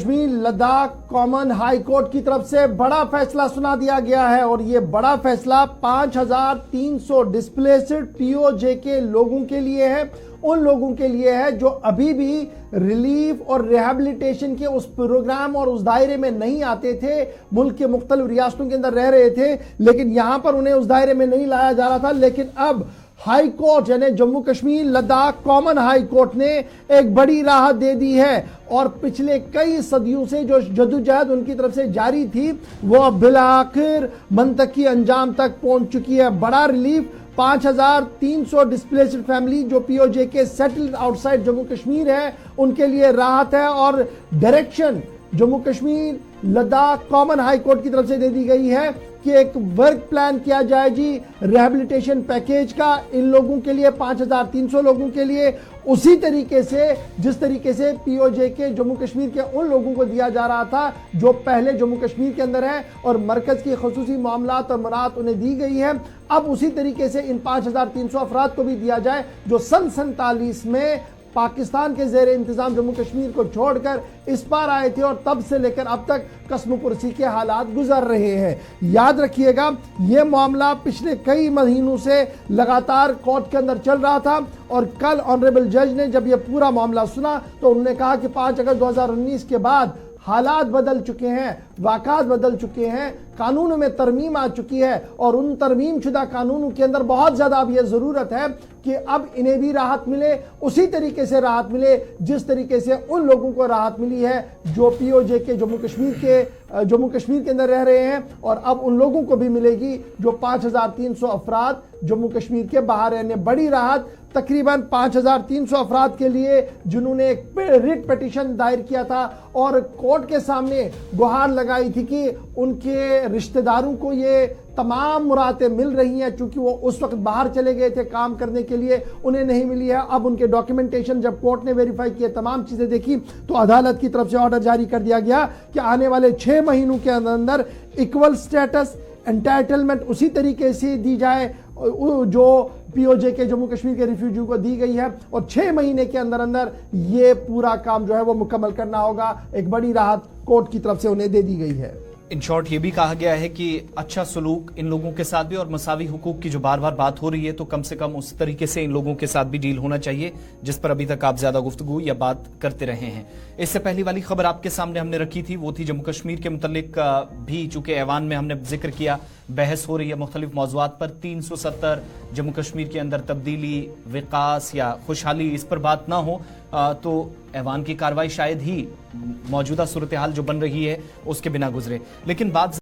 Kashmir Ladakh common high court की तरफ से बड़ा फैसला सुना दिया गया है और ये बड़ा फैसला 5300 डिस्प्लेस्ड पीओजे के लोगों के लिए है, उन लोगों के लिए है जो अभी भी रिलीफ और रिहैबिलिटेशन के उस प्रोग्राम और उस दायरे में नहीं आते थे, मुल्क के मुख्तलिफ रियासतों के अंदर रह रहे थे लेकिन यहां पर उन्हें उस दायरे में नहीं लाया जा रहा था। लेकिन अब हाई कोर्ट यानी Jammu Kashmir Ladakh common high court ने एक बड़ी राहत दे दी है और पिछले कई सदियों से जो जदोजहद उनकी तरफ से जारी थी वो अब बिलाखिर मंतकी अंजाम तक पहुंच चुकी है। बड़ा रिलीफ 5300 डिस्प्लेस्ड फैमिली जो पीओजे के सेटल्ड आउटसाइड जम्मू कश्मीर है उनके लिए राहत है और direction Jammu Kashmir Ladakh common high court की तरफ से दे दी गई है कि एक वर्क प्लान किया जाए जी रिहैबिलिटेशन पैकेज का इन लोगों के लिए 5300 लोगों के लिए, उसी तरीके से जिस तरीके से पीओजे के जम्मू कश्मीर के उन लोगों को दिया जा रहा था जो पहले जम्मू कश्मीर के अंदर है और मरकज की खसूसी मामलात और मनात उन्हें दी गई है। अब उसी तरीके से इन 5300 अफराद को भी दिया जाए जो सन 47 में पाकिस्तान के ज़ेरे इंतजाम जम्मू कश्मीर को छोड़कर इस पार आए थे और तब से लेकर अब तक कसम पुरसी के हालात गुजर रहे हैं। याद रखिएगा यह मामला पिछले कई महीनों से लगातार कोर्ट के अंदर चल रहा था और कल ऑनरेबल जज ने जब यह पूरा मामला सुना तो उन्होंने कहा कि 5 अगस्त 2019 के बाद हालात बदल चुके हैं, वाक़ात बदल चुके हैं, कानून में तरमीम आ चुकी है और उन तरमीम शुदा कानूनों के अंदर बहुत ज़्यादा अब यह ज़रूरत है कि अब इन्हें भी राहत मिले, उसी तरीके से राहत मिले जिस तरीके से उन लोगों को राहत मिली है जो पीओजे के जम्मू कश्मीर के अंदर रह रहे हैं और अब उन लोगों को भी मिलेगी जो 5300 अफराद जम्मू कश्मीर के बाहर रहने। बड़ी राहत तकरीबन 5300 अफराद के लिए जिन्होंने एक रिट पिटीशन दायर किया था और कोर्ट के सामने गुहार लगाई थी कि उनके रिश्तेदारों को ये तमाम मुरादें मिल रही हैं चूंकि वो उस वक्त बाहर चले गए थे काम करने के लिए, उन्हें नहीं मिली है। अब उनके डॉक्यूमेंटेशन जब कोर्ट ने वेरीफाई किए, तमाम चीजें देखी तो अदालत की तरफ से ऑर्डर जारी कर दिया गया कि आने वाले 6 महीनों के अंदर इक्वल स्टेटस एंटाइटलमेंट उसी तरीके से दी जाए जो पीओजे के जम्मू कश्मीर के रिफ्यूजी को दी गई है और 6 महीने के अंदर अंदर ये पूरा काम जो है वो मुकम्मल करना होगा। एक बड़ी राहत कोर्ट की तरफ से उन्हें दे दी गई है। इन शॉर्ट ये भी कहा गया है कि अच्छा सलूक इन लोगों के साथ भी और मसावी हुकूक की जो बार बार बात हो रही है तो कम से कम उस तरीके से इन लोगों के साथ भी डील होना चाहिए जिस पर अभी तक आप ज्यादा गुफ्तगू या बात करते रहे हैं। इससे पहली वाली खबर आपके सामने हमने रखी थी वो थी जम्मू कश्मीर के मुतल्लिक भी चूंकि ऐवान में हमने जिक्र किया, बहस हो रही है मुख्तलिफ मौज़ूआत पर। 370 जम्मू कश्मीर के अंदर तब्दीली, विकास या खुशहाली इस पर बात ना हो तो ऐवान की कार्रवाई शायद ही मौजूदा सूरत हाल जो बन रही है उसके बिना गुजरे। लेकिन बात